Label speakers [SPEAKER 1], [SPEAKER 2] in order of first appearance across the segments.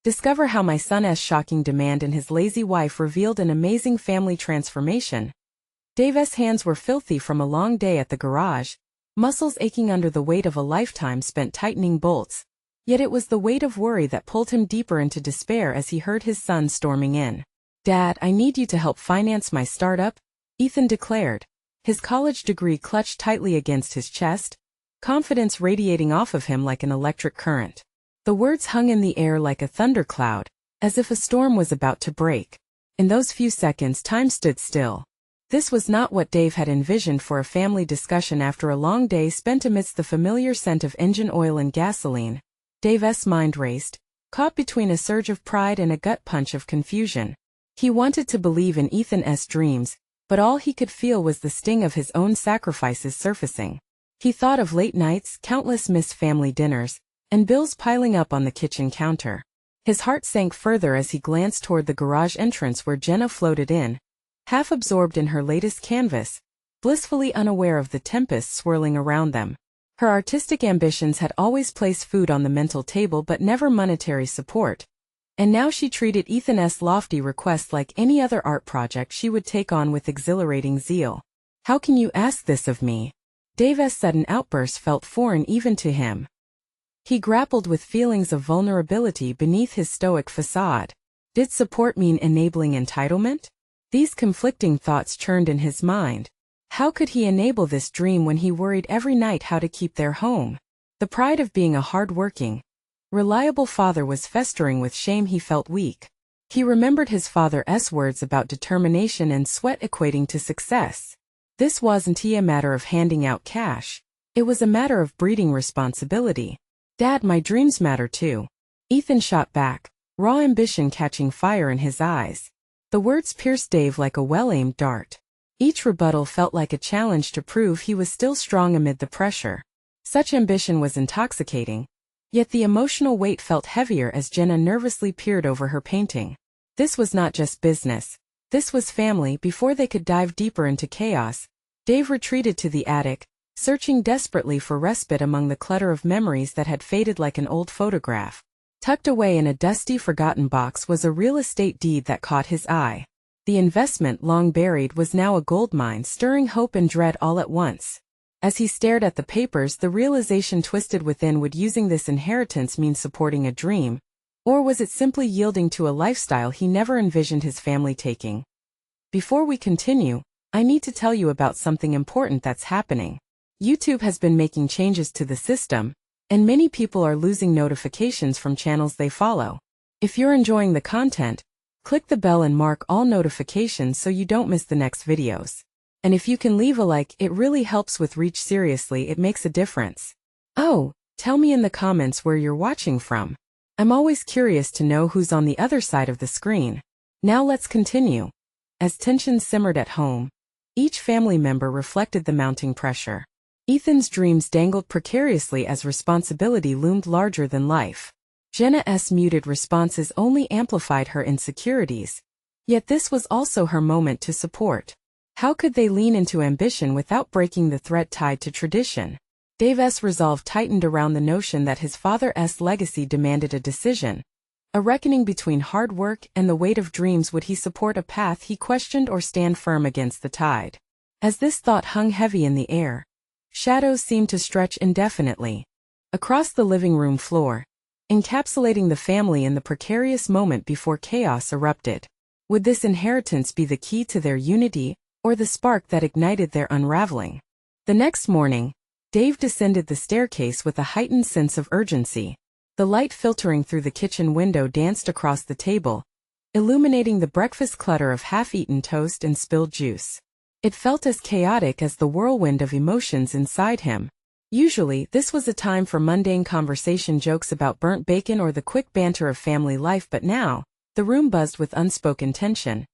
[SPEAKER 1] Discover how my son's shocking demand and his lazy wife revealed an amazing family transformation. Dave's hands were filthy from a long day at the garage, muscles aching under the weight of a lifetime spent tightening bolts. Yet it was the weight of worry that pulled him deeper into despair as he heard his son storming in. "Dad, I need you to help finance my startup," Ethan declared, his college degree clutched tightly against his chest, confidence radiating off of him like an electric current. The words hung in the air like a thundercloud, as if a storm was about to break. In those few seconds, time stood still. This was not what Dave had envisioned for a family discussion after a long day spent amidst the familiar scent of engine oil and gasoline. Dave's mind raced, caught between a surge of pride and a gut punch of confusion. He wanted to believe in Ethan's dreams, but all he could feel was the sting of his own sacrifices surfacing. He thought of late nights, countless missed family dinners, and bills piling up on the kitchen counter. His heart sank further as he glanced toward the garage entrance where Jenna floated in, half absorbed in her latest canvas, blissfully unaware of the tempest swirling around them. Her artistic ambitions had always placed food on the mental table but never monetary support, and now she treated Ethan's lofty request like any other art project she would take on with exhilarating zeal. "How can you ask this of me?" Dave's sudden outburst felt foreign even to him. He grappled with feelings of vulnerability beneath his stoic facade. Did support mean enabling entitlement? These conflicting thoughts churned in his mind. How could he enable this dream when he worried every night how to keep their home? The pride of being a hard-working, reliable father was festering with shame. He felt weak. He remembered his father's words about determination and sweat equating to success. This wasn't a matter of handing out cash. It was a matter of breeding responsibility. "Dad, my dreams matter too," Ethan shot back, raw ambition catching fire in his eyes. The words pierced Dave like a well-aimed dart. Each rebuttal felt like a challenge to prove he was still strong amid the pressure. Such ambition was intoxicating, yet the emotional weight felt heavier as Jenna nervously peered over her painting. This was not just business. This was family. Before they could dive deeper into chaos, Dave retreated to the attic, searching desperately for respite among the clutter of memories that had faded like an old photograph. Tucked away in a dusty, forgotten box was a real estate deed that caught his eye. The investment, long buried, was now a goldmine, stirring hope and dread all at once. As he stared at the papers, the realization twisted within: would using this inheritance mean supporting a dream, or was it simply yielding to a lifestyle he never envisioned his family taking? Before we continue, I need to tell you about something important that's happening. YouTube has been making changes to the system, and many people are losing notifications from channels they follow. If you're enjoying the content, click the bell and mark all notifications so you don't miss the next videos. And if you can leave a like, it really helps with reach. Seriously, it makes a difference. Oh, tell me in the comments where you're watching from. I'm always curious to know who's on the other side of the screen. Now let's continue. As tensions simmered at home, each family member reflected the mounting pressure. Ethan's dreams dangled precariously as responsibility loomed larger than life. Jenna's muted responses only amplified her insecurities. Yet this was also her moment to support. How could they lean into ambition without breaking the thread tied to tradition? Dave's resolve tightened around the notion that his father's legacy demanded a decision. A reckoning between hard work and the weight of dreams. Would he support a path he questioned or stand firm against the tide? As this thought hung heavy in the air, shadows seemed to stretch indefinitely across the living room floor, encapsulating the family in the precarious moment before chaos erupted. Would this inheritance be the key to their unity, or the spark that ignited their unraveling? The next morning, Dave descended the staircase with a heightened sense of urgency. The light filtering through the kitchen window danced across the table, illuminating the breakfast clutter of half-eaten toast and spilled juice. It felt as chaotic as the whirlwind of emotions inside him. Usually, this was a time for mundane conversation, jokes about burnt bacon or the quick banter of family life, but now, the room buzzed with unspoken tension.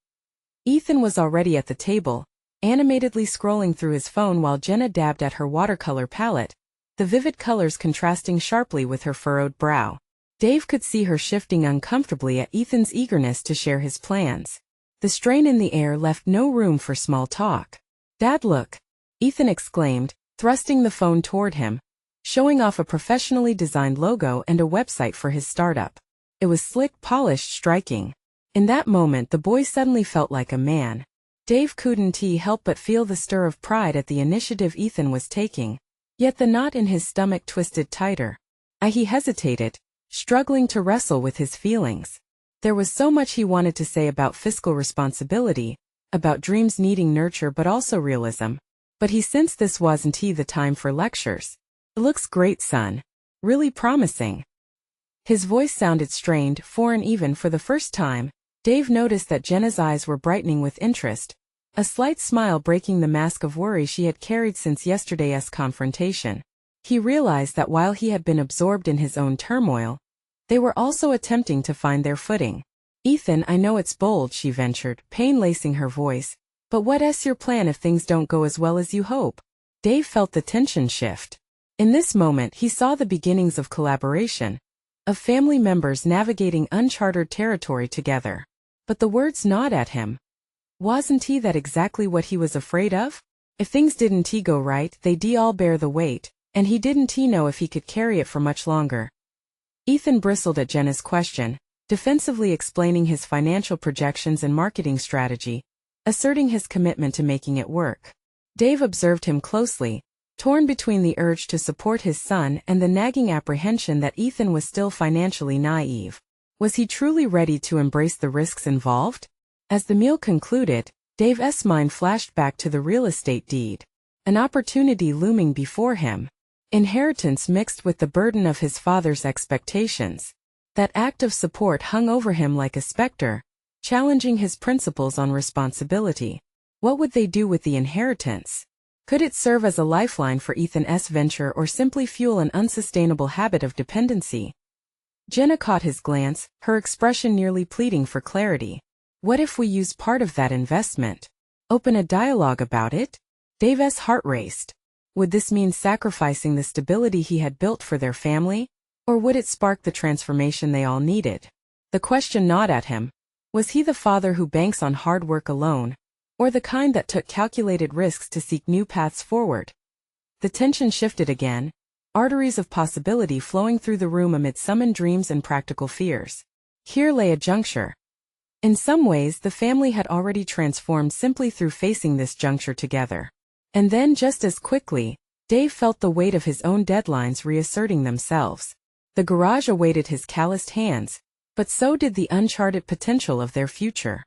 [SPEAKER 1] Ethan was already at the table, animatedly scrolling through his phone while Jenna dabbed at her watercolor palette, the vivid colors contrasting sharply with her furrowed brow. Dave could see her shifting uncomfortably at Ethan's eagerness to share his plans. The strain in the air left no room for small talk. "Dad, look," Ethan exclaimed, thrusting the phone toward him, showing off a professionally designed logo and a website for his startup. It was slick, polished, striking. In that moment the boy suddenly felt like a man. Dave couldn't help but feel the stir of pride at the initiative Ethan was taking. Yet the knot in his stomach twisted tighter. He hesitated, struggling to wrestle with his feelings. There was so much he wanted to say about fiscal responsibility, about dreams needing nurture but also realism. But he sensed this wasn't the time for lectures. "It looks great, son. Really promising." His voice sounded strained, foreign even for the first time. Dave noticed that Jenna's eyes were brightening with interest, a slight smile breaking the mask of worry she had carried since yesterday's confrontation. He realized that while he had been absorbed in his own turmoil, they were also attempting to find their footing. "Ethan, I know it's bold," she ventured, pain lacing her voice, "but what's your plan if things don't go as well as you hope?" Dave felt the tension shift. In this moment he saw the beginnings of collaboration, of family members navigating uncharted territory together. But the words gnawed at him. Wasn't that exactly what he was afraid of? If things didn't go right, they'd all bear the weight, and he didn't know if he could carry it for much longer. Ethan bristled at Jenna's question, defensively explaining his financial projections and marketing strategy, asserting his commitment to making it work. Dave observed him closely, torn between the urge to support his son and the nagging apprehension that Ethan was still financially naive. Was he truly ready to embrace the risks involved? As the meal concluded, Dave's mind flashed back to the real estate deed, an opportunity looming before him. Inheritance mixed with the burden of his father's expectations. That act of support hung over him like a specter, challenging his principles on responsibility. What would they do with the inheritance? Could it serve as a lifeline for Ethan's venture or simply fuel an unsustainable habit of dependency? Jenna caught his glance, her expression nearly pleading for clarity. "What if we use part of that investment? Open a dialogue about it?" Dave's heart raced. Would this mean sacrificing the stability he had built for their family? Or would it spark the transformation they all needed? The question gnawed at him. Was he the father who banks on hard work alone, or the kind that took calculated risks to seek new paths forward? The tension shifted again, arteries of possibility flowing through the room amid summoned dreams and practical fears. Here lay a juncture. In some ways the family had already transformed simply through facing this juncture together. And then just as quickly, Dave felt the weight of his own deadlines reasserting themselves. The garage awaited his calloused hands, but so did the uncharted potential of their future.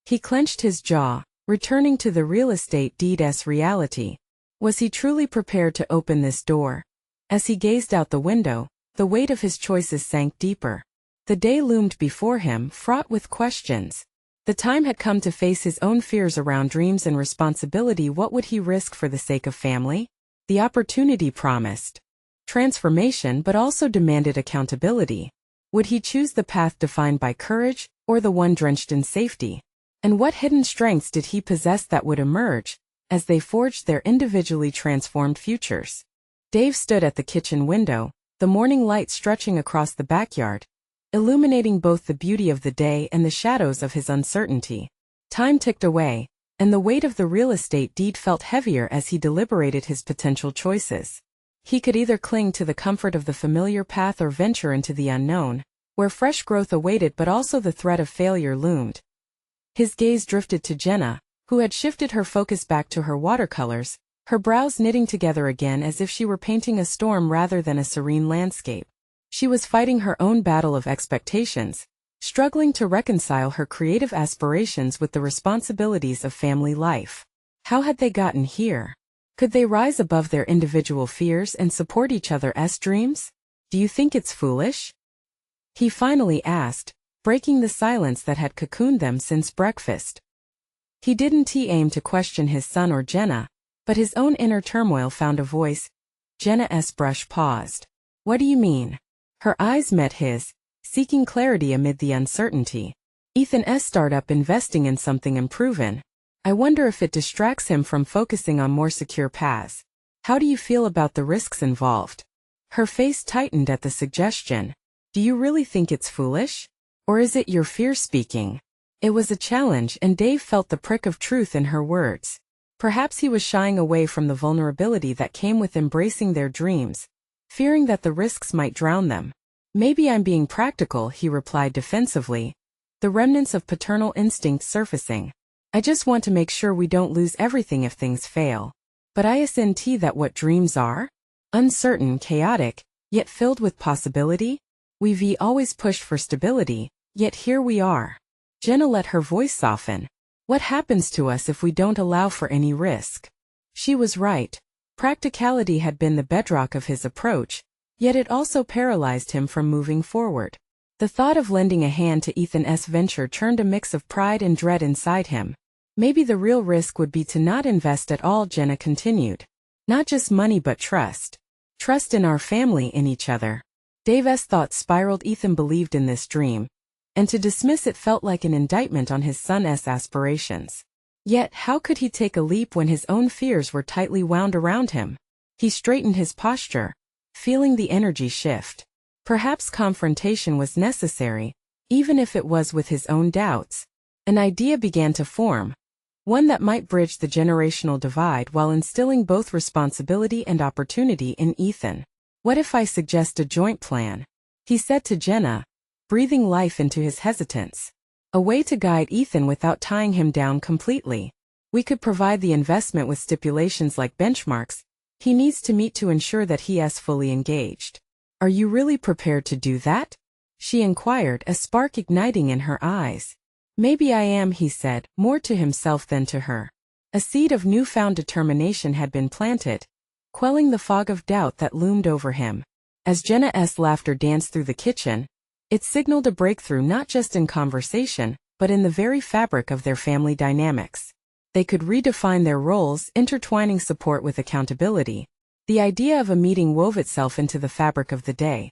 [SPEAKER 1] He clenched his jaw, returning to the real estate deed's reality. Was he truly prepared to open this door? As he gazed out the window, the weight of his choices sank deeper. The day loomed before him, fraught with questions. The time had come to face his own fears around dreams and responsibility. What would he risk for the sake of family? The opportunity promised transformation but also demanded accountability. Would he choose the path defined by courage, or the one drenched in safety? And what hidden strengths did he possess that would emerge as they forged their individually transformed futures? Dave stood at the kitchen window, the morning light stretching across the backyard, illuminating both the beauty of the day and the shadows of his uncertainty. Time ticked away, and the weight of the real estate deed felt heavier as he deliberated his potential choices. He could either cling to the comfort of the familiar path or venture into the unknown, where fresh growth awaited but also the threat of failure loomed. His gaze drifted to Jenna, who had shifted her focus back to her watercolors, her brows knitting together again as if she were painting a storm rather than a serene landscape. She was fighting her own battle of expectations, struggling to reconcile her creative aspirations with the responsibilities of family life. How had they gotten here? Could they rise above their individual fears and support each other's dreams? "Do you think it's foolish?" he finally asked, breaking the silence that had cocooned them since breakfast. He didn't aim to question his son or Jenna, but his own inner turmoil found a voice. Jenna's brush paused. "What do you mean?" Her eyes met his, seeking clarity amid the uncertainty. "Ethan's startup investing in something unproven. I wonder if it distracts him from focusing on more secure paths. How do you feel about the risks involved?" Her face tightened at the suggestion. "Do you really think it's foolish? Or is it your fear speaking?" It was a challenge, and Dave felt the prick of truth in her words. Perhaps he was shying away from the vulnerability that came with embracing their dreams, fearing that the risks might drown them. Maybe I'm being practical, he replied defensively, the remnants of paternal instinct surfacing. I just want to make sure we don't lose everything if things fail. But isn't that what dreams are? Uncertain, chaotic, yet filled with possibility? We've always pushed for stability, yet here we are. Jenna let her voice soften. What happens to us if we don't allow for any risk? She was right. Practicality had been the bedrock of his approach, yet it also paralyzed him from moving forward. The thought of lending a hand to Ethan's venture churned a mix of pride and dread inside him. Maybe the real risk would be to not invest at all, Jenna continued. Not just money but trust. Trust in our family, in each other. Dave's thoughts spiraled. Ethan believed in this dream, and to dismiss it felt like an indictment on his son's aspirations. Yet, how could he take a leap when his own fears were tightly wound around him? He straightened his posture, feeling the energy shift. Perhaps confrontation was necessary, even if it was with his own doubts. An idea began to form, one that might bridge the generational divide while instilling both responsibility and opportunity in Ethan. What if I suggest a joint plan? He said to Jenna, breathing life into his hesitance. A way to guide Ethan without tying him down completely. We could provide the investment with stipulations like benchmarks he needs to meet to ensure that he is fully engaged. Are you really prepared to do that? She inquired, a spark igniting in her eyes. Maybe I am, he said, more to himself than to her. A seed of newfound determination had been planted, quelling the fog of doubt that loomed over him. As Jenna's laughter danced through the kitchen, it signaled a breakthrough not just in conversation, but in the very fabric of their family dynamics. They could redefine their roles, intertwining support with accountability. The idea of a meeting wove itself into the fabric of the day.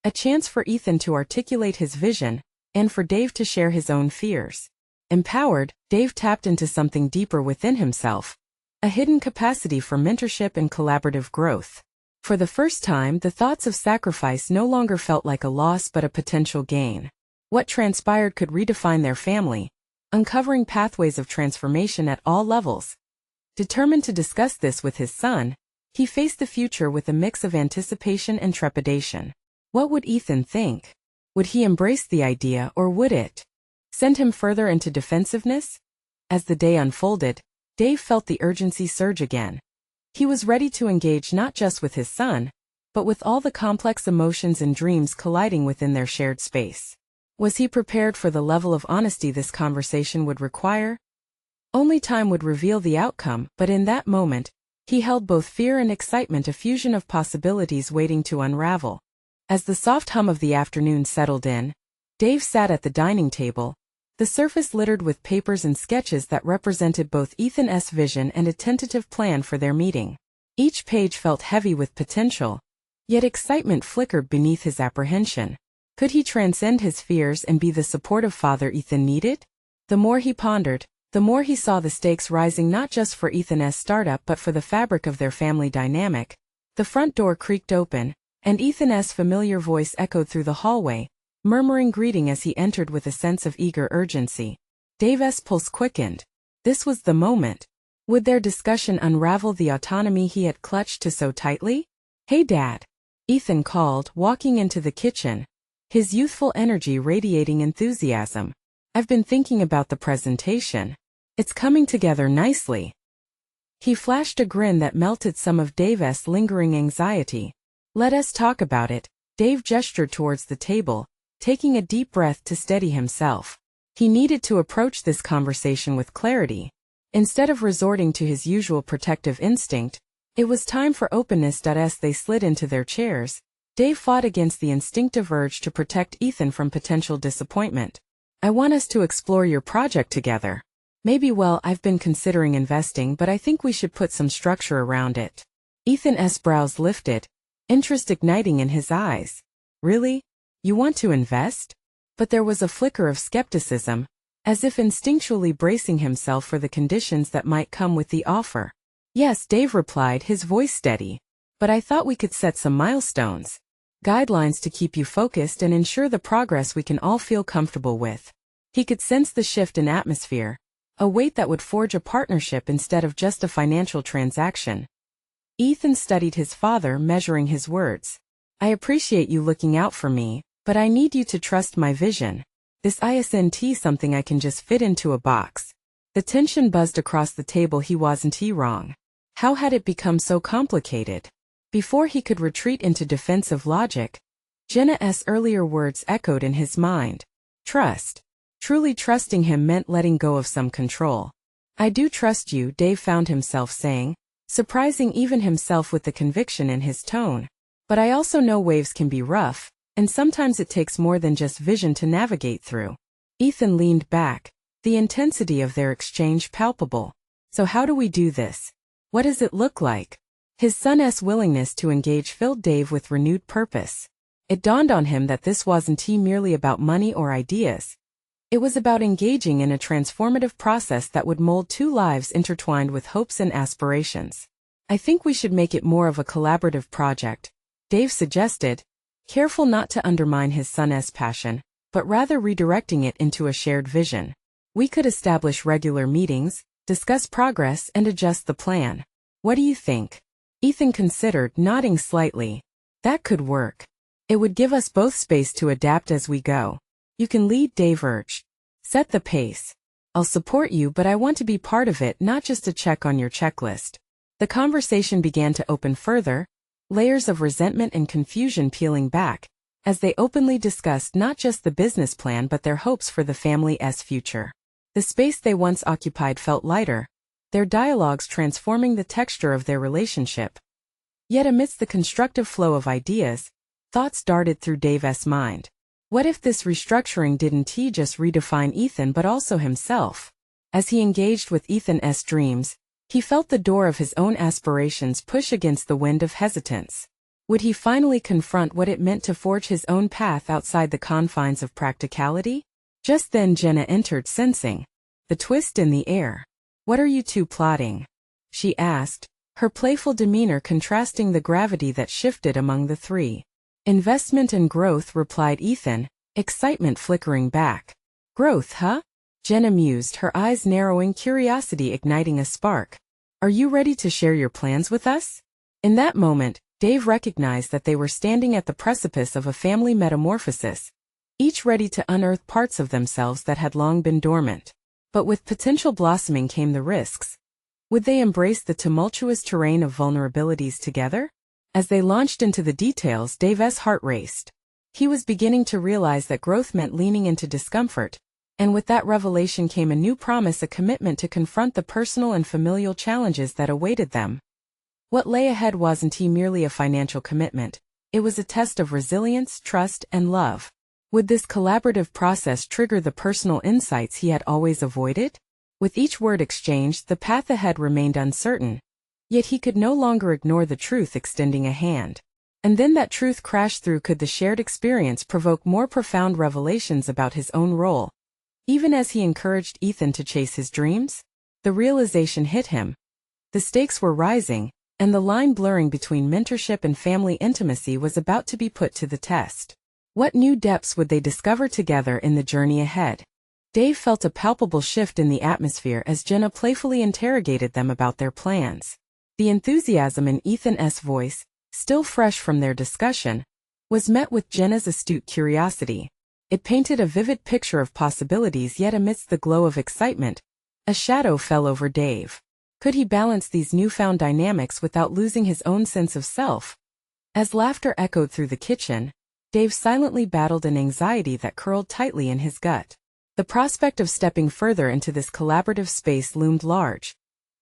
[SPEAKER 1] A chance for Ethan to articulate his vision, and for Dave to share his own fears. Empowered, Dave tapped into something deeper within himself, a hidden capacity for mentorship and collaborative growth. For the first time, the thoughts of sacrifice no longer felt like a loss but a potential gain. What transpired could redefine their family, uncovering pathways of transformation at all levels. Determined to discuss this with his son, he faced the future with a mix of anticipation and trepidation. What would Ethan think? Would he embrace the idea, or would it send him further into defensiveness? As the day unfolded, Dave felt the urgency surge again. He was ready to engage not just with his son, but with all the complex emotions and dreams colliding within their shared space. Was he prepared for the level of honesty this conversation would require? Only time would reveal the outcome, but in that moment, he held both fear and excitement, a fusion of possibilities waiting to unravel. As the soft hum of the afternoon settled in, Dave sat at the dining table, the surface littered with papers and sketches that represented both Ethan's vision and a tentative plan for their meeting. Each page felt heavy with potential, yet excitement flickered beneath his apprehension. Could he transcend his fears and be the supportive father Ethan needed? The more he pondered, the more he saw the stakes rising not just for Ethan's startup but for the fabric of their family dynamic. The front door creaked open, and Ethan's familiar voice echoed through the hallway, murmuring greeting as he entered with a sense of eager urgency. Dave's pulse quickened. This was the moment. Would their discussion unravel the autonomy he had clutched to so tightly? "Hey Dad," Ethan called, walking into the kitchen, his youthful energy radiating enthusiasm. "I've been thinking about the presentation. It's coming together nicely." He flashed a grin that melted some of Dave's lingering anxiety. "Let us talk about it." Dave gestured towards the table, taking a deep breath to steady himself. He needed to approach this conversation with clarity. Instead of resorting to his usual protective instinct, it was time for openness. As they slid into their chairs, Dave fought against the instinctive urge to protect Ethan from potential disappointment. "I want us to explore your project together. Maybe, I've been considering investing, but I think we should put some structure around it." Ethan's brows lifted, interest igniting in his eyes. "Really? You want to invest?" But there was a flicker of skepticism, as if instinctually bracing himself for the conditions that might come with the offer. "Yes," Dave replied, his voice steady. "But I thought we could set some milestones. Guidelines to keep you focused and ensure the progress we can all feel comfortable with." He could sense the shift in atmosphere, a weight that would forge a partnership instead of just a financial transaction. Ethan studied his father, measuring his words. I appreciate you looking out for me, but I need you to trust my vision. This isn't something I can just fit into a box. The tension buzzed across the table. He wasn't wrong. How had it become so complicated? Before he could retreat into defensive logic, Jenna's earlier words echoed in his mind. Trust. Truly trusting him meant letting go of some control. I do trust you, Dave found himself saying, surprising even himself with the conviction in his tone. But I also know waves can be rough, and sometimes it takes more than just vision to navigate through. Ethan leaned back, the intensity of their exchange palpable. So how do we do this? What does it look like? His son's willingness to engage filled Dave with renewed purpose. It dawned on him that this wasn't merely about money or ideas. It was about engaging in a transformative process that would mold two lives intertwined with hopes and aspirations. I think we should make it more of a collaborative project, Dave suggested, careful not to undermine his son's passion, but rather redirecting it into a shared vision. We could establish regular meetings, discuss progress, and adjust the plan. What do you think? Ethan considered, nodding slightly. That could work. It would give us both space to adapt as we go. You can lead, Dave urged. Set the pace. I'll support you, but I want to be part of it, not just a check on your checklist. The conversation began to open further, layers of resentment and confusion peeling back, as they openly discussed not just the business plan but their hopes for the family's future. The space they once occupied felt lighter, their dialogues transforming the texture of their relationship. Yet amidst the constructive flow of ideas, thoughts darted through Dave's mind. What if this restructuring didn't just redefine Ethan but also himself? As he engaged with Ethan's dreams, he felt the door of his own aspirations push against the wind of hesitance. Would he finally confront what it meant to forge his own path outside the confines of practicality? Just then Jenna entered, sensing the twist in the air. What are you two plotting? She asked, her playful demeanor contrasting the gravity that shifted among the three. Investment and growth, replied Ethan, excitement flickering back. Growth, huh? Jenna mused, her eyes narrowing, curiosity igniting a spark. Are you ready to share your plans with us? In that moment, Dave recognized that they were standing at the precipice of a family metamorphosis, each ready to unearth parts of themselves that had long been dormant. But with potential blossoming came the risks. Would they embrace the tumultuous terrain of vulnerabilities together? As they launched into the details, Dave's heart raced. He was beginning to realize that growth meant leaning into discomfort, and with that revelation came a new promise, a commitment to confront the personal and familial challenges that awaited them. What lay ahead wasn't merely a financial commitment, it was a test of resilience, trust, and love. Would this collaborative process trigger the personal insights he had always avoided? With each word exchanged, the path ahead remained uncertain. Yet he could no longer ignore the truth extending a hand. And then that truth crashed through. Could the shared experience provoke more profound revelations about his own role? Even as he encouraged Ethan to chase his dreams, the realization hit him. The stakes were rising, and the line blurring between mentorship and family intimacy was about to be put to the test. What new depths would they discover together in the journey ahead? Dave felt a palpable shift in the atmosphere as Jenna playfully interrogated them about their plans. The enthusiasm in Ethan's voice, still fresh from their discussion, was met with Jenna's astute curiosity. It painted a vivid picture of possibilities, yet amidst the glow of excitement, a shadow fell over Dave. Could he balance these newfound dynamics without losing his own sense of self? As laughter echoed through the kitchen, Dave silently battled an anxiety that curled tightly in his gut. The prospect of stepping further into this collaborative space loomed large.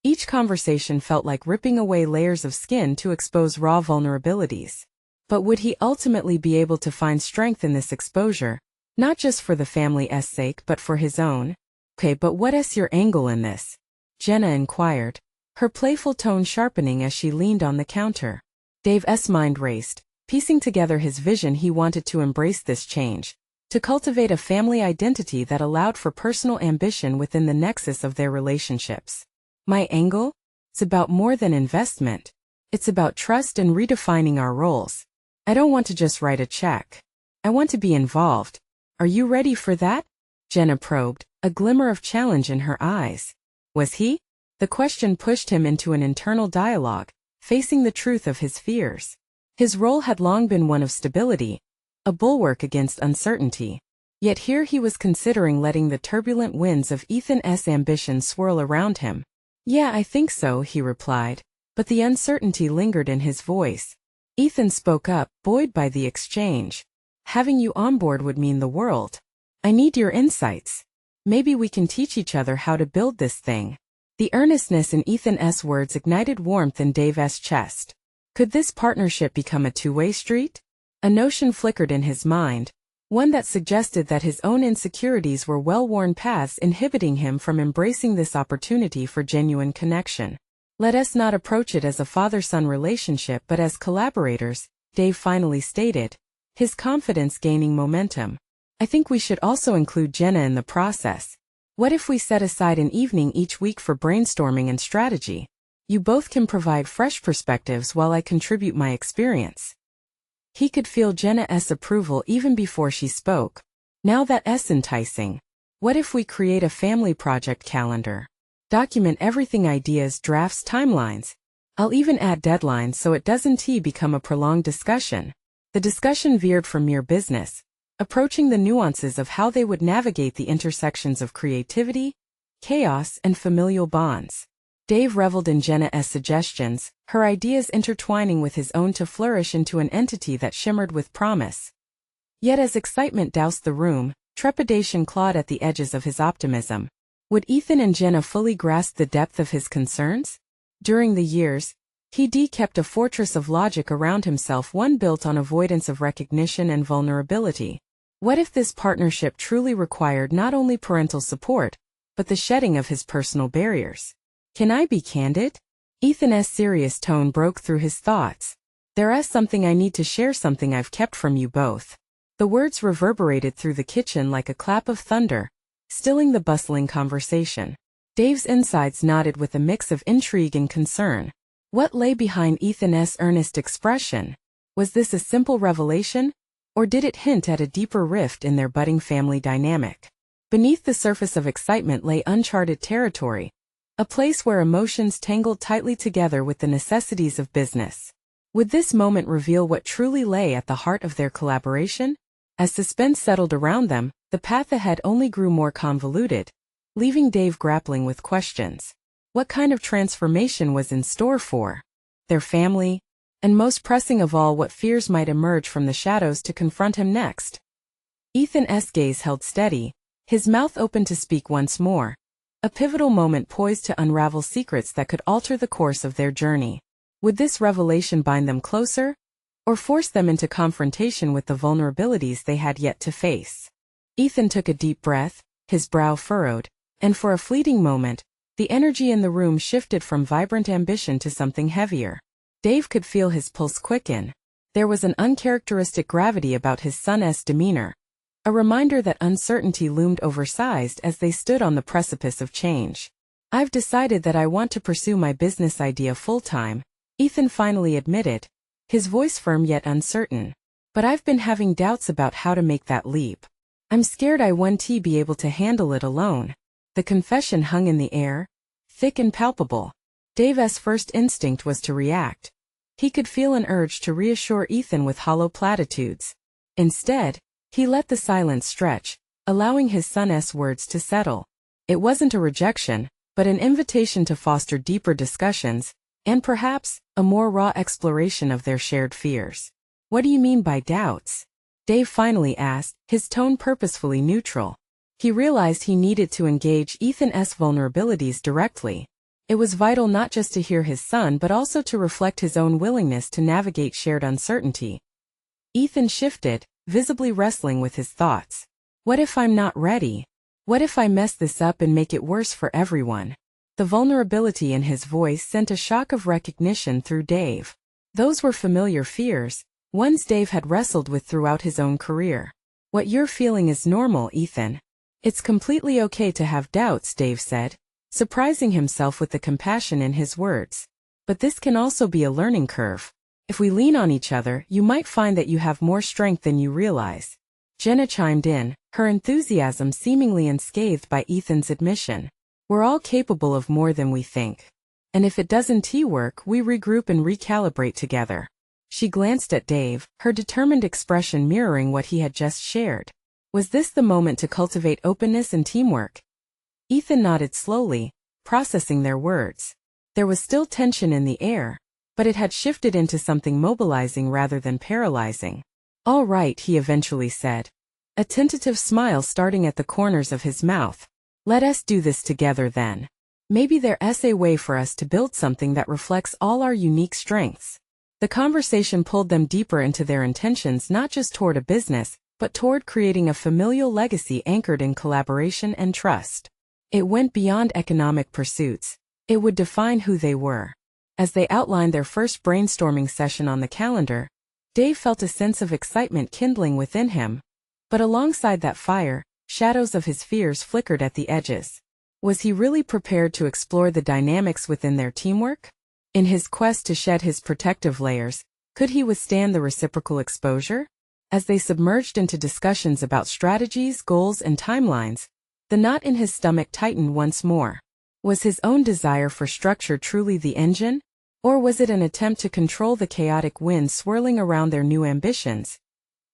[SPEAKER 1] Each conversation felt like ripping away layers of skin to expose raw vulnerabilities. But would he ultimately be able to find strength in this exposure, not just for the family's sake but for his own? Okay, but what's your angle in this? Jenna inquired, her playful tone sharpening as she leaned on the counter. Dave's mind raced, piecing together his vision. He wanted to embrace this change, to cultivate a family identity that allowed for personal ambition within the nexus of their relationships. My angle? It's about more than investment. It's about trust and redefining our roles. I don't want to just write a check. I want to be involved. Are you ready for that? Jenna probed, a glimmer of challenge in her eyes. Was he? The question pushed him into an internal dialogue, facing the truth of his fears. His role had long been one of stability, a bulwark against uncertainty. Yet here he was considering letting the turbulent winds of Ethan's ambition swirl around him. "Yeah, I think so," he replied, but the uncertainty lingered in his voice. Ethan spoke up, buoyed by the exchange. "Having you on board would mean the world. I need your insights. Maybe we can teach each other how to build this thing." The earnestness in Ethan's words ignited warmth in Dave's chest. Could this partnership become a two-way street? A notion flickered in his mind, one that suggested that his own insecurities were well-worn paths inhibiting him from embracing this opportunity for genuine connection. "Let us not approach it as a father-son relationship but as collaborators," Dave finally stated, his confidence gaining momentum. "I think we should also include Jenna in the process. What if we set aside an evening each week for brainstorming and strategy? You both can provide fresh perspectives while I contribute my experience." He could feel Jenna's approval even before she spoke. "Now that's enticing. What if we create a family project calendar? Document everything: ideas, drafts, timelines. I'll even add deadlines so it doesn't become a prolonged discussion." The discussion veered from mere business, approaching the nuances of how they would navigate the intersections of creativity, chaos, and familial bonds. Dave reveled in Jenna's suggestions, her ideas intertwining with his own to flourish into an entity that shimmered with promise. Yet as excitement doused the room, trepidation clawed at the edges of his optimism. Would Ethan and Jenna fully grasp the depth of his concerns? During the years, he kept a fortress of logic around himself, one built on avoidance of recognition and vulnerability. What if this partnership truly required not only parental support, but the shedding of his personal barriers? "Can I be candid?" Ethan's serious tone broke through his thoughts. "There is something I need to share, something I've kept from you both." The words reverberated through the kitchen like a clap of thunder, stilling the bustling conversation. Dave's insides nodded with a mix of intrigue and concern. What lay behind Ethan's earnest expression? Was this a simple revelation, or did it hint at a deeper rift in their budding family dynamic? Beneath the surface of excitement lay uncharted territory, a place where emotions tangled tightly together with the necessities of business. Would this moment reveal what truly lay at the heart of their collaboration? As suspense settled around them, the path ahead only grew more convoluted, leaving Dave grappling with questions. What kind of transformation was in store for their family? And most pressing of all, what fears might emerge from the shadows to confront him next? Ethan's gaze held steady, his mouth open to speak once more. A pivotal moment poised to unravel secrets that could alter the course of their journey. Would this revelation bind them closer, or force them into confrontation with the vulnerabilities they had yet to face? Ethan took a deep breath, his brow furrowed, and for a fleeting moment, the energy in the room shifted from vibrant ambition to something heavier. Dave could feel his pulse quicken. There was an uncharacteristic gravity about his son's demeanor, a reminder that uncertainty loomed oversized as they stood on the precipice of change. "I've decided that I want to pursue my business idea full-time," Ethan finally admitted, his voice firm yet uncertain. "But I've been having doubts about how to make that leap. I'm scared I won't be able to handle it alone." The confession hung in the air, thick and palpable. Dave's first instinct was to react. He could feel an urge to reassure Ethan with hollow platitudes. Instead, he let the silence stretch, allowing his son's words to settle. It wasn't a rejection, but an invitation to foster deeper discussions, and perhaps, a more raw exploration of their shared fears. "What do you mean by doubts?" Dave finally asked, his tone purposefully neutral. He realized he needed to engage Ethan's vulnerabilities directly. It was vital not just to hear his son but also to reflect his own willingness to navigate shared uncertainty. Ethan shifted, visibly wrestling with his thoughts. "What if I'm not ready? What if I mess this up and make it worse for everyone?" The vulnerability in his voice sent a shock of recognition through Dave. Those were familiar fears, ones Dave had wrestled with throughout his own career. "What you're feeling is normal, Ethan. It's completely okay to have doubts," Dave said, surprising himself with the compassion in his words. "But this can also be a learning curve. If we lean on each other, you might find that you have more strength than you realize." Jenna chimed in, her enthusiasm seemingly unscathed by Ethan's admission. "We're all capable of more than we think. And if it doesn't work, we regroup and recalibrate together." She glanced at Dave, her determined expression mirroring what he had just shared. Was this the moment to cultivate openness and teamwork? Ethan nodded slowly, processing their words. There was still tension in the air, but it had shifted into something mobilizing rather than paralyzing. All right, he eventually said, a tentative smile starting at the corners of his mouth. Let us do this together then. Maybe there's a way for us to build something that reflects all our unique strengths. The conversation pulled them deeper into their intentions, not just toward a business, but toward creating a familial legacy anchored in collaboration and trust. It went beyond economic pursuits. It would define who they were. As they outlined their first brainstorming session on the calendar, Dave felt a sense of excitement kindling within him. But alongside that fire, shadows of his fears flickered at the edges. Was he really prepared to explore the dynamics within their teamwork? In his quest to shed his protective layers, could he withstand the reciprocal exposure? As they submerged into discussions about strategies, goals, and timelines, the knot in his stomach tightened once more. Was his own desire for structure truly the engine? Or was it an attempt to control the chaotic wind swirling around their new ambitions?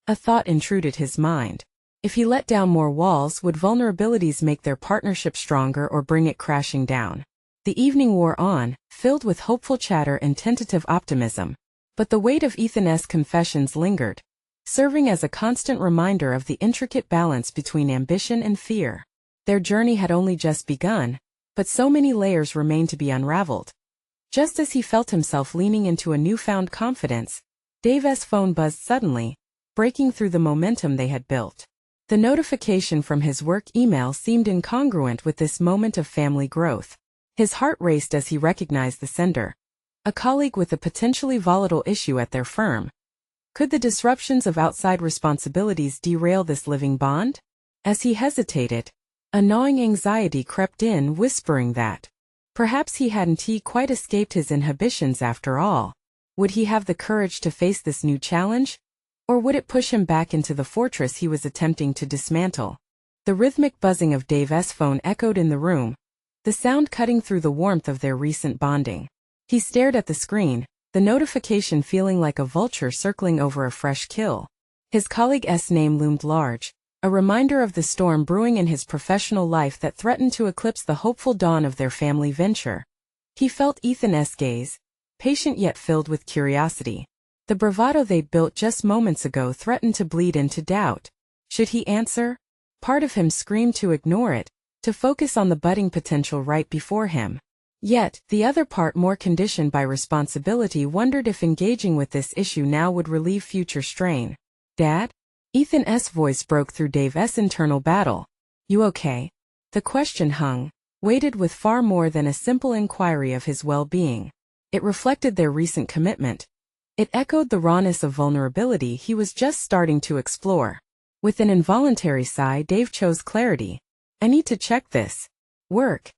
[SPEAKER 1] A thought intruded his mind. If he let down more walls, would vulnerabilities make their partnership stronger or bring it crashing down? The evening wore on, filled with hopeful chatter and tentative optimism. But the weight of Ethan's confessions lingered, serving as a constant reminder of the intricate balance between ambition and fear. Their journey had only just begun, but so many layers remained to be unraveled. Just as he felt himself leaning into a newfound confidence, Dave's phone buzzed suddenly, breaking through the momentum they had built. The notification from his work email seemed incongruent with this moment of family growth. His heart raced as he recognized the sender. A colleague with a potentially volatile issue at their firm. Could the disruptions of outside responsibilities derail this living bond? As he hesitated, a gnawing anxiety crept in, whispering that perhaps he hadn't quite escaped his inhibitions after all. Would he have the courage to face this new challenge? Or would it push him back into the fortress he was attempting to dismantle? The rhythmic buzzing of Dave's phone echoed in the room, the sound cutting through the warmth of their recent bonding. He stared at the screen, the notification feeling like a vulture circling over a fresh kill. His colleague's name loomed large, a reminder of the storm brewing in his professional life that threatened to eclipse the hopeful dawn of their family venture. He felt Ethan's gaze, patient yet filled with curiosity. The bravado they'd built just moments ago threatened to bleed into doubt. Should he answer? Part of him screamed to ignore it, to focus on the budding potential right before him. Yet, the other part, more conditioned by responsibility, wondered if engaging with this issue now would relieve future strain. Dad? Ethan's voice broke through Dave's internal battle. You okay? The question hung, weighted with far more than a simple inquiry of his well-being. It reflected their recent commitment. It echoed the rawness of vulnerability he was just starting to explore. With an involuntary sigh, Dave chose clarity. I need to check this. Work.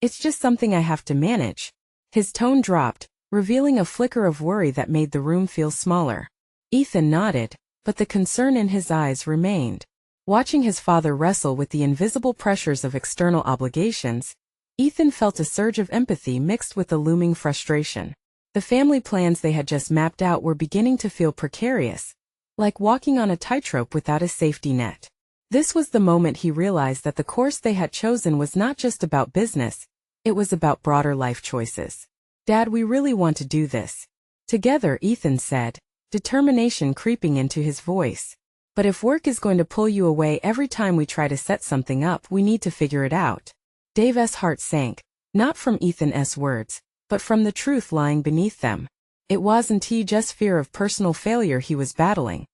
[SPEAKER 1] It's just something I have to manage. His tone dropped, revealing a flicker of worry that made the room feel smaller. Ethan nodded, but the concern in his eyes remained. Watching his father wrestle with the invisible pressures of external obligations, Ethan felt a surge of empathy mixed with a looming frustration. The family plans they had just mapped out were beginning to feel precarious, like walking on a tightrope without a safety net. This was the moment he realized that the course they had chosen was not just about business, it was about broader life choices. Dad, we really want to do this together, Ethan said, determination creeping into his voice. But if work is going to pull you away every time we try to set something up, we need to figure it out. Dave's heart sank, not from Ethan's words, but from the truth lying beneath them. It wasn't just fear of personal failure he was battling.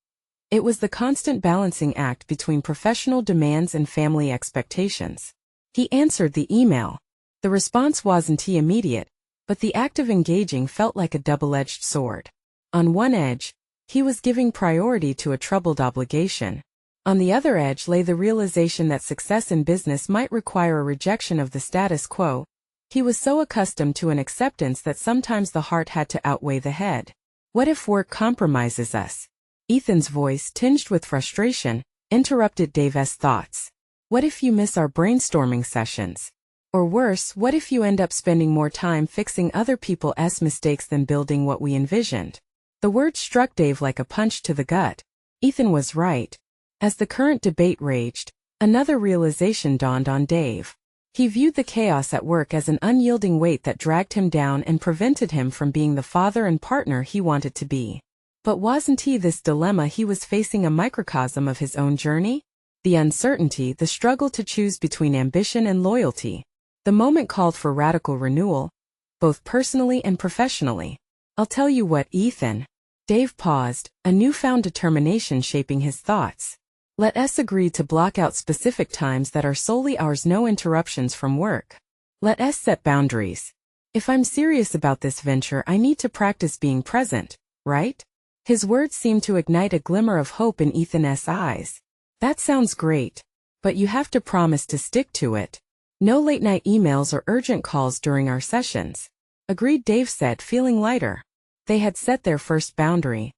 [SPEAKER 1] It was the constant balancing act between professional demands and family expectations. He answered the email. The response wasn't immediate, but the act of engaging felt like a double-edged sword. On one edge, he was giving priority to a troubled obligation. On the other edge lay the realization that success in business might require a rejection of the status quo. He was so accustomed to an acceptance that sometimes the heart had to outweigh the head. What if work compromises us? Ethan's voice, tinged with frustration, interrupted Dave's thoughts. What if you miss our brainstorming sessions? Or worse, what if you end up spending more time fixing other people's mistakes than building what we envisioned? The word struck Dave like a punch to the gut. Ethan was right. As the current debate raged, another realization dawned on Dave. He viewed the chaos at work as an unyielding weight that dragged him down and prevented him from being the father and partner he wanted to be. But wasn't this dilemma he was facing a microcosm of his own journey? The uncertainty, the struggle to choose between ambition and loyalty. The moment called for radical renewal, both personally and professionally. I'll tell you what, Ethan. Dave paused, a newfound determination shaping his thoughts. Let us agree to block out specific times that are solely ours, no interruptions from work. Let us set boundaries. If I'm serious about this venture, I need to practice being present, right? His words seemed to ignite a glimmer of hope in Ethan's eyes. That sounds great, but you have to promise to stick to it. No late-night emails or urgent calls during our sessions. Agreed, Dave said, feeling lighter. They had set their first boundary.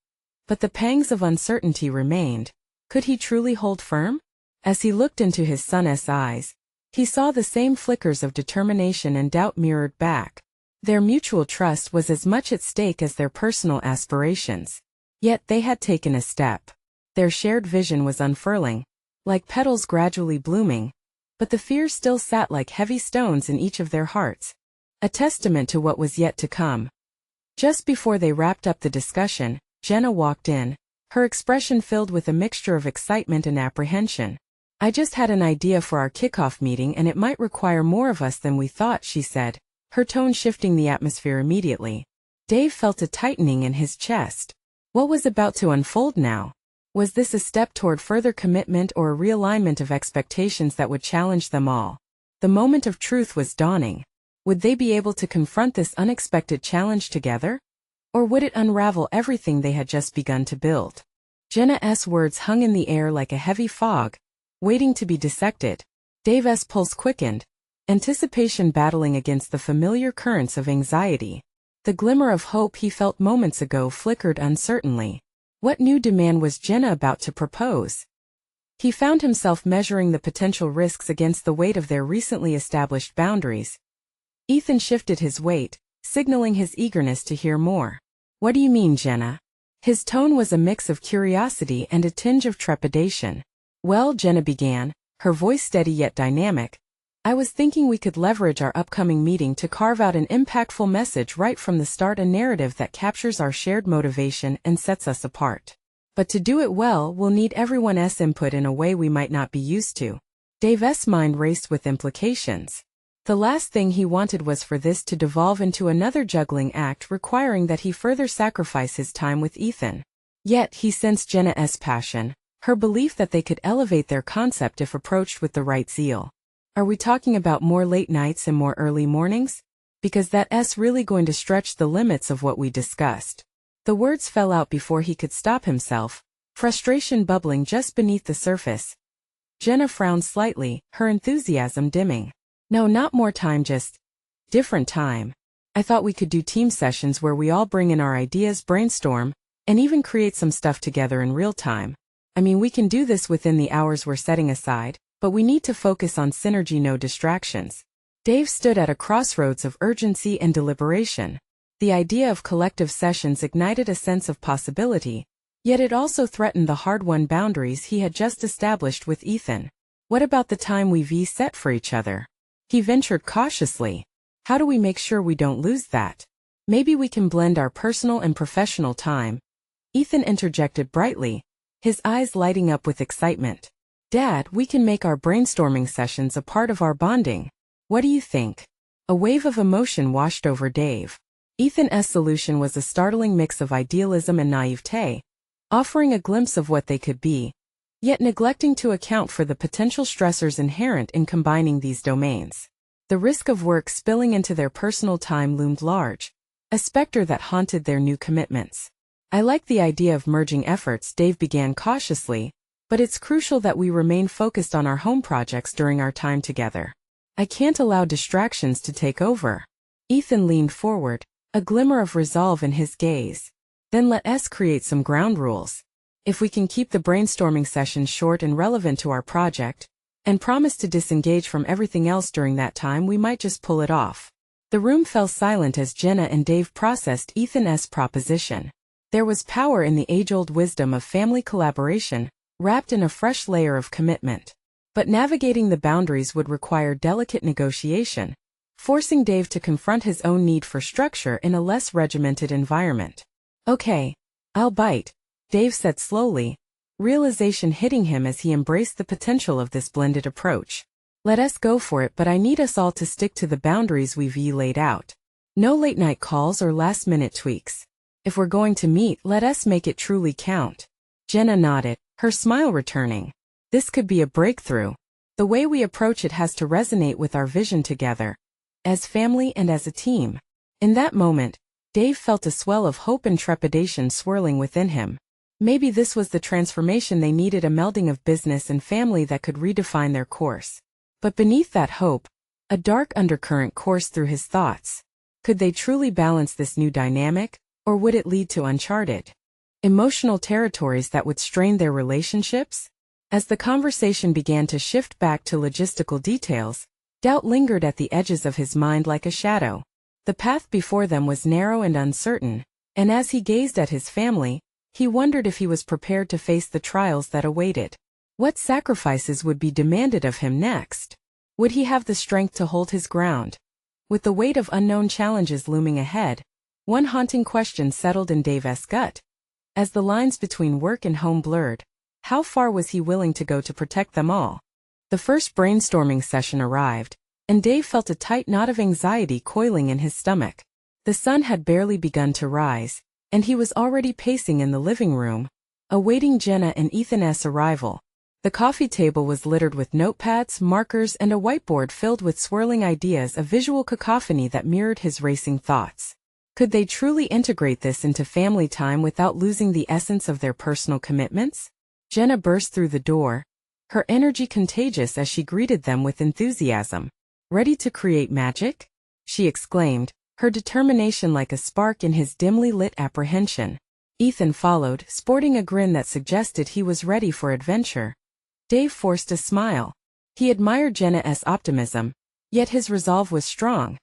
[SPEAKER 1] But the pangs of uncertainty remained. Could he truly hold firm? As he looked into his son's eyes, he saw the same flickers of determination and doubt mirrored back. Their mutual trust was as much at stake as their personal aspirations. Yet they had taken a step. Their shared vision was unfurling, like petals gradually blooming, but the fears still sat like heavy stones in each of their hearts, a testament to what was yet to come. Just before they wrapped up the discussion, Jenna walked in, her expression filled with a mixture of excitement and apprehension. I just had an idea for our kickoff meeting and it might require more of us than we thought, she said, her tone shifting the atmosphere immediately. Dave felt a tightening in his chest. What was about to unfold now? Was this a step toward further commitment or a realignment of expectations that would challenge them all? The moment of truth was dawning. Would they be able to confront this unexpected challenge together? Or would it unravel everything they had just begun to build? Jenna's words hung in the air like a heavy fog, waiting to be dissected. Dave's pulse quickened, anticipation battling against the familiar currents of anxiety. The glimmer of hope he felt moments ago flickered uncertainly. What new demand was Jenna about to propose? He found himself measuring the potential risks against the weight of their recently established boundaries. Ethan shifted his weight, signaling his eagerness to hear more. What do you mean, Jenna? His tone was a mix of curiosity and a tinge of trepidation. Well, Jenna began, her voice steady yet dynamic. I was thinking we could leverage our upcoming meeting to carve out an impactful message right from the start, a narrative that captures our shared motivation and sets us apart. But to do it well, we'll need everyone's input in a way we might not be used to. Dave's mind raced with implications. The last thing he wanted was for this to devolve into another juggling act requiring that he further sacrifice his time with Ethan. Yet he sensed Jenna's passion, her belief that they could elevate their concept if approached with the right zeal. Are we talking about more late nights and more early mornings? Because that's really going to stretch the limits of what we discussed. The words fell out before he could stop himself, frustration bubbling just beneath the surface. Jenna frowned slightly, her enthusiasm dimming. No, not more time, just different time. I thought we could do team sessions where we all bring in our ideas, brainstorm, and even create some stuff together in real time. I mean, we can do this within the hours we're setting aside, but we need to focus on synergy, no distractions. Dave stood at a crossroads of urgency and deliberation. The idea of collective sessions ignited a sense of possibility, yet it also threatened the hard-won boundaries he had just established with Ethan. What about the time we've set for each other? He ventured cautiously. How do we make sure we don't lose that? Maybe we can blend our personal and professional time. Ethan interjected brightly, his eyes lighting up with excitement. Dad, we can make our brainstorming sessions a part of our bonding. What do you think? A wave of emotion washed over Dave. Ethan's solution was a startling mix of idealism and naivete, offering a glimpse of what they could be, yet neglecting to account for the potential stressors inherent in combining these domains. The risk of work spilling into their personal time loomed large, a specter that haunted their new commitments. I like the idea of merging efforts, Dave began cautiously, but it's crucial that we remain focused on our home projects during our time together. I can't allow distractions to take over. Ethan leaned forward, a glimmer of resolve in his gaze. Then let us create some ground rules. If we can keep the brainstorming sessions short and relevant to our project, and promise to disengage from everything else during that time, we might just pull it off. The room fell silent as Jenna and Dave processed Ethan's proposition. There was power in the age-old wisdom of family collaboration, wrapped in a fresh layer of commitment. But navigating the boundaries would require delicate negotiation, forcing Dave to confront his own need for structure in a less regimented environment. "Okay, I'll bite," Dave said slowly, realization hitting him as he embraced the potential of this blended approach. "Let us go for it, but I need us all to stick to the boundaries we've laid out. No late-night calls or last-minute tweaks. If we're going to meet, let us make it truly count." Jenna nodded, her smile returning. "This could be a breakthrough. The way we approach it has to resonate with our vision together, as family and as a team." In that moment, Dave felt a swell of hope and trepidation swirling within him. Maybe this was the transformation they needed, a melding of business and family that could redefine their course. But beneath that hope, a dark undercurrent coursed through his thoughts. Could they truly balance this new dynamic, or would it lead to uncharted emotional territories that would strain their relationships? As the conversation began to shift back to logistical details, doubt lingered at the edges of his mind like a shadow. The path before them was narrow and uncertain, and as he gazed at his family, he wondered if he was prepared to face the trials that awaited. What sacrifices would be demanded of him next? Would he have the strength to hold his ground? With the weight of unknown challenges looming ahead, one haunting question settled in Dave's gut. As the lines between work and home blurred, how far was he willing to go to protect them all? The first brainstorming session arrived, and Dave felt a tight knot of anxiety coiling in his stomach. The sun had barely begun to rise, and he was already pacing in the living room, awaiting Jenna and Ethan's arrival. The coffee table was littered with notepads, markers, and a whiteboard filled with swirling ideas, a visual cacophony that mirrored his racing thoughts. Could they truly integrate this into family time without losing the essence of their personal commitments? Jenna burst through the door, her energy contagious as she greeted them with enthusiasm. "Ready to create magic?" she exclaimed, her determination like a spark in his dimly lit apprehension. Ethan followed, sporting a grin that suggested he was ready for adventure. Dave forced a smile. He admired Jenna's optimism, yet his resolve was strong.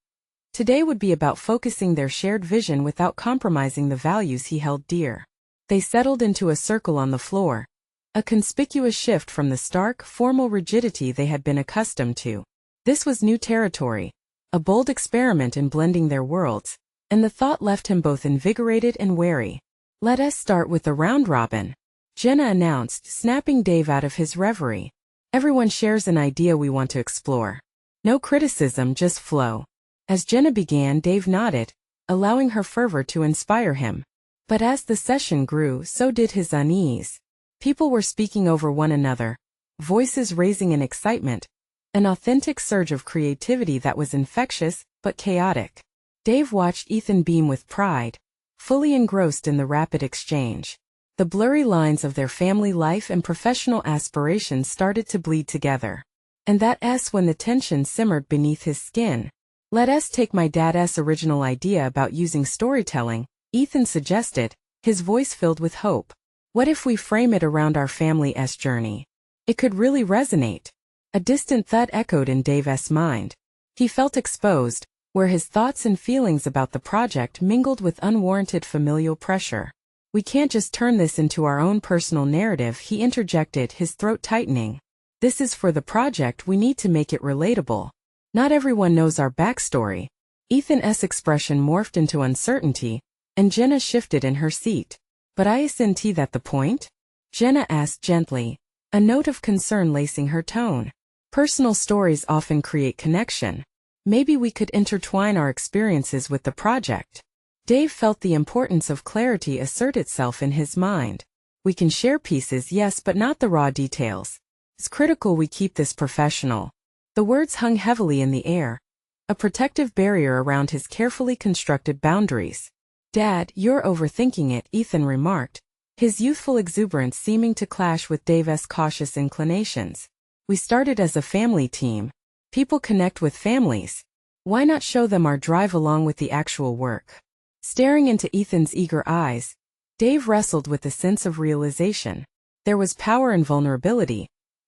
[SPEAKER 1] Today would be about focusing their shared vision without compromising the values he held dear. They settled into a circle on the floor, a conspicuous shift from the stark, formal rigidity they had been accustomed to. This was new territory, a bold experiment in blending their worlds, and the thought left him both invigorated and wary. "Let us start with the round robin," Jenna announced, snapping Dave out of his reverie. "Everyone shares an idea we want to explore. No criticism, just flow." As Jenna began, Dave nodded, allowing her fervor to inspire him. But as the session grew, so did his unease. People were speaking over one another, voices raising in excitement, an authentic surge of creativity that was infectious but chaotic. Dave watched Ethan beam with pride, fully engrossed in the rapid exchange. The blurry lines of their family life and professional aspirations started to bleed together. And that's when the tension simmered beneath his skin. "Let us take my dad's original idea about using storytelling," Ethan suggested, his voice filled with hope. "What if we frame it around our family's journey? It could really resonate." A distant thud echoed in Dave's mind. He felt exposed, where his thoughts and feelings about the project mingled with unwarranted familial pressure. "We can't just turn this into our own personal narrative," he interjected, his throat tightening. "This is for the project, we need to make it relatable. Not everyone knows our backstory." Ethan's expression morphed into uncertainty, and Jenna shifted in her seat. "But isn't that the point?" Jenna asked gently, a note of concern lacing her tone. "Personal stories often create connection. Maybe we could intertwine our experiences with the project." Dave felt the importance of clarity assert itself in his mind. "We can share pieces, yes, but not the raw details. It's critical we keep this professional." The words hung heavily in the air, a protective barrier around his carefully constructed boundaries. "Dad, you're overthinking it," Ethan remarked, his youthful exuberance seeming to clash with Dave's cautious inclinations. "We started as a family team. People connect with families. Why not show them our drive along with the actual work?" Staring into Ethan's eager eyes, Dave wrestled with a sense of realization. There was power in vulnerability,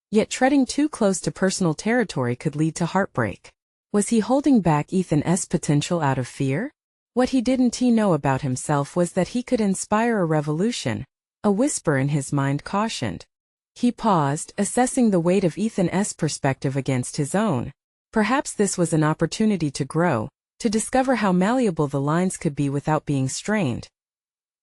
[SPEAKER 1] yet treading too close to personal territory could lead to heartbreak. Was he holding back Ethan's potential out of fear? What he didn't know about himself was that he could inspire a revolution, a whisper in his mind cautioned. He paused, assessing the weight of Ethan's perspective against his own. Perhaps this was an opportunity to grow, to discover how malleable the lines could be without being strained.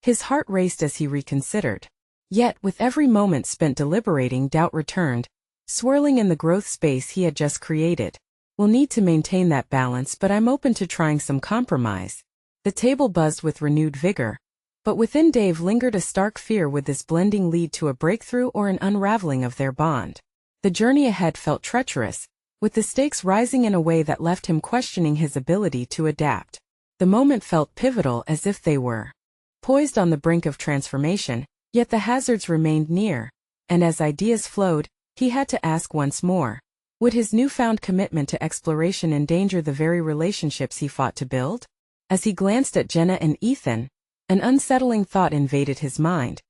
[SPEAKER 1] His heart raced as he reconsidered. Yet, with every moment spent deliberating, doubt returned, swirling in the growth space he had just created. We'll need to maintain that balance, but I'm open to trying some compromise. The table buzzed with renewed vigor. But within Dave lingered a stark fear: would this blending lead to a breakthrough or an unraveling of their bond? The journey ahead felt treacherous, with the stakes rising in a way that left him questioning his ability to adapt. The moment felt pivotal, as if they were poised on the brink of transformation, yet the hazards remained near. And as ideas flowed, he had to ask once more. Would his newfound commitment to exploration endanger the very relationships he fought to build? As he glanced at Jenna and Ethan, an unsettling thought invaded his mind.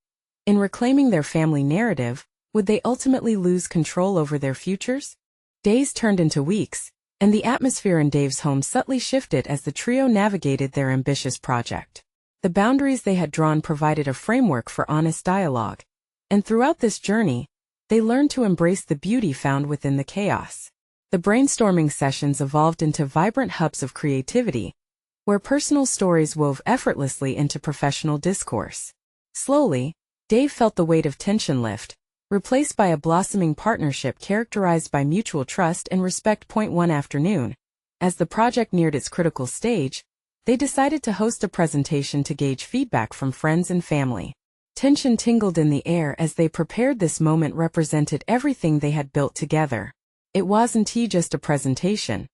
[SPEAKER 1] In reclaiming their family narrative, would they ultimately lose control over their futures? Days turned into weeks, and the atmosphere in Dave's home subtly shifted as the trio navigated their ambitious project. The boundaries they had drawn provided a framework for honest dialogue, and throughout this journey, they learned to embrace the beauty found within the chaos. The brainstorming sessions evolved into vibrant hubs of creativity, where personal stories wove effortlessly into professional discourse. Slowly, Dave felt the weight of tension lift, replaced by a blossoming partnership characterized by mutual trust and respect. One afternoon, as the project neared its critical stage, they decided to host a presentation to gauge feedback from friends and family. Tension tingled in the air as they prepared. This moment represented everything they had built together. It wasn't just a presentation.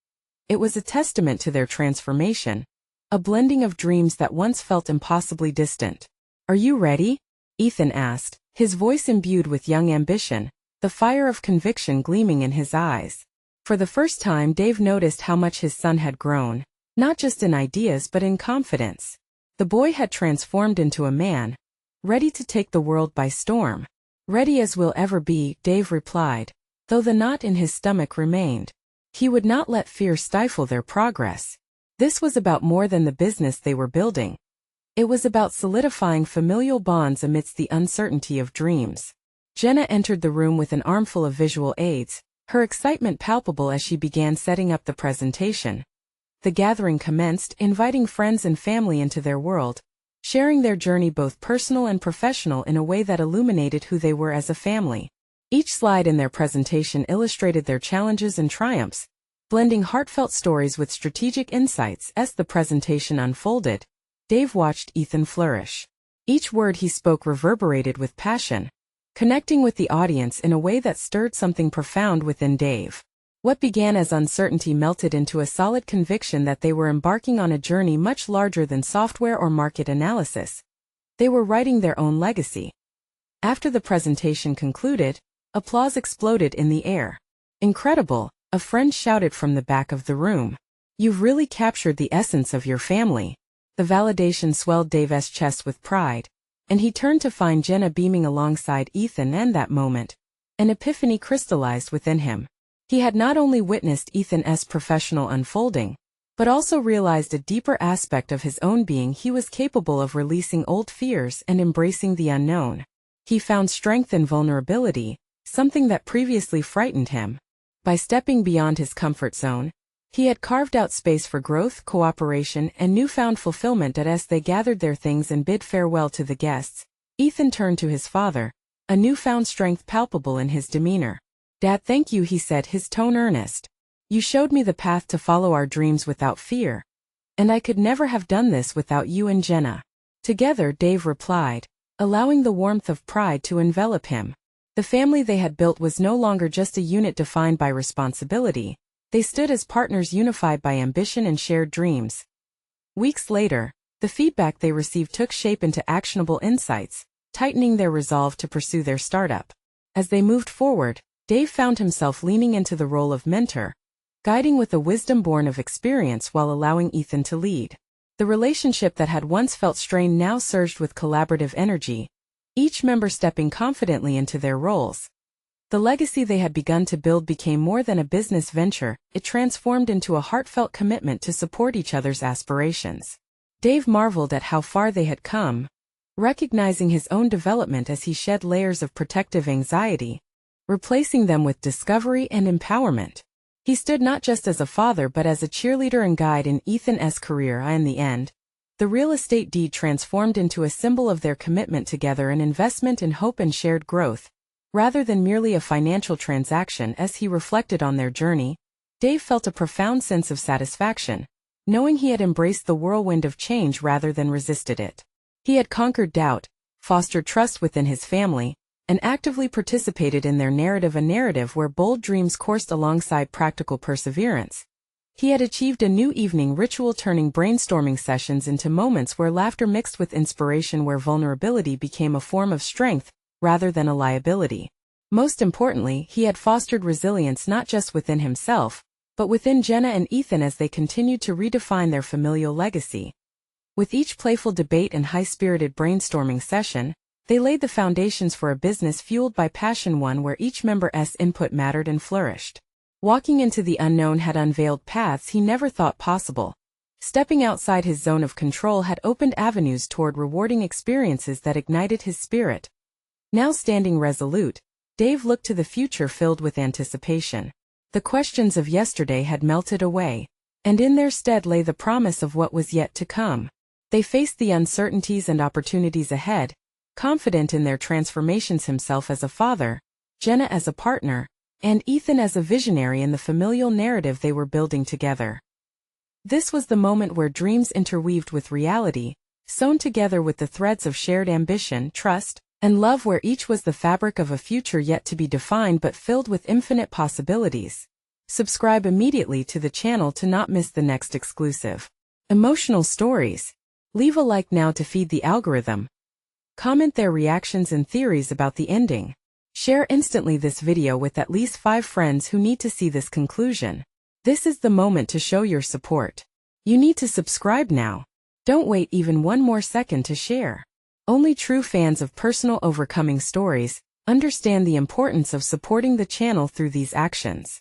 [SPEAKER 1] It was a testament to their transformation, a blending of dreams that once felt impossibly distant. "Are you ready?" Ethan asked, his voice imbued with young ambition, the fire of conviction gleaming in his eyes. For the first time, Dave noticed how much his son had grown, not just in ideas but in confidence. The boy had transformed into a man, ready to take the world by storm. "Ready as we'll ever be," Dave replied, though the knot in his stomach remained. He would not let fear stifle their progress. This was about more than the business they were building. It was about solidifying familial bonds amidst the uncertainty of dreams. Jenna entered the room with an armful of visual aids, her excitement palpable as she began setting up the presentation. The gathering commenced, inviting friends and family into their world, sharing their journey both personal and professional in a way that illuminated who they were as a family. Each slide in their presentation illustrated their challenges and triumphs, blending heartfelt stories with strategic insights. As the presentation unfolded, Dave watched Ethan flourish. Each word he spoke reverberated with passion, connecting with the audience in a way that stirred something profound within Dave. What began as uncertainty melted into a solid conviction that they were embarking on a journey much larger than software or market analysis. They were writing their own legacy. After the presentation concluded, applause exploded in the air. "Incredible," a friend shouted from the back of the room. "You've really captured the essence of your family." The validation swelled Dave's chest with pride, and he turned to find Jenna beaming alongside Ethan. And that moment, an epiphany crystallized within him. He had not only witnessed Ethan's professional unfolding, but also realized a deeper aspect of his own being. He was capable of releasing old fears and embracing the unknown. He found strength in vulnerability, something that previously frightened him. By stepping beyond his comfort zone, he had carved out space for growth, cooperation, and newfound fulfillment. As they gathered their things and bid farewell to the guests, Ethan turned to his father, a newfound strength palpable in his demeanor. "Dad, thank you," he said, his tone earnest. "You showed me the path to follow our dreams without fear. And I could never have done this without you and Jenna." "Together," Dave replied, allowing the warmth of pride to envelop him. The family they had built was no longer just a unit defined by responsibility. They stood as partners unified by ambition and shared dreams. Weeks later, the feedback they received took shape into actionable insights, tightening their resolve to pursue their startup. As they moved forward, Dave found himself leaning into the role of mentor, guiding with a wisdom born of experience while allowing Ethan to lead. The relationship that had once felt strained now surged with collaborative energy, each member stepping confidently into their roles. The legacy they had begun to build became more than a business venture. It transformed into a heartfelt commitment to support each other's aspirations. Dave marveled at how far they had come, recognizing his own development as he shed layers of protective anxiety, replacing them with discovery and empowerment. He stood not just as a father but as a cheerleader and guide in Ethan's career. In the end, the real estate deed transformed into a symbol of their commitment together, an investment in hope and shared growth, rather than merely a financial transaction. As he reflected on their journey, Dave felt a profound sense of satisfaction, knowing he had embraced the whirlwind of change rather than resisted it. He had conquered doubt, fostered trust within his family, and actively participated in their narrative, a narrative where bold dreams coursed alongside practical perseverance. He had achieved a new evening ritual, turning brainstorming sessions into moments where laughter mixed with inspiration, where vulnerability became a form of strength rather than a liability. Most importantly, he had fostered resilience not just within himself, but within Jenna and Ethan as they continued to redefine their familial legacy. With each playful debate and high-spirited brainstorming session, they laid the foundations for a business fueled by passion, one where each member's input mattered and flourished. Walking into the unknown had unveiled paths he never thought possible. Stepping outside his zone of control had opened avenues toward rewarding experiences that ignited his spirit. Now standing resolute, Dave looked to the future filled with anticipation. The questions of yesterday had melted away, and in their stead lay the promise of what was yet to come. They faced the uncertainties and opportunities ahead, confident in their transformations, himself as a father, Jenna as a partner, and Ethan as a visionary in the familial narrative they were building together. This was the moment where dreams interweaved with reality, sewn together with the threads of shared ambition, trust, and love, where each was the fabric of a future yet to be defined but filled with infinite possibilities. Subscribe immediately to the channel to not miss the next exclusive emotional stories. Leave a like now to feed the algorithm. Comment their reactions and theories about the ending. Share instantly this video with at least 5 friends who need to see this conclusion. This is the moment to show your support. You need to subscribe now. Don't wait even one more second to share. Only true fans of personal overcoming stories understand the importance of supporting the channel through these actions.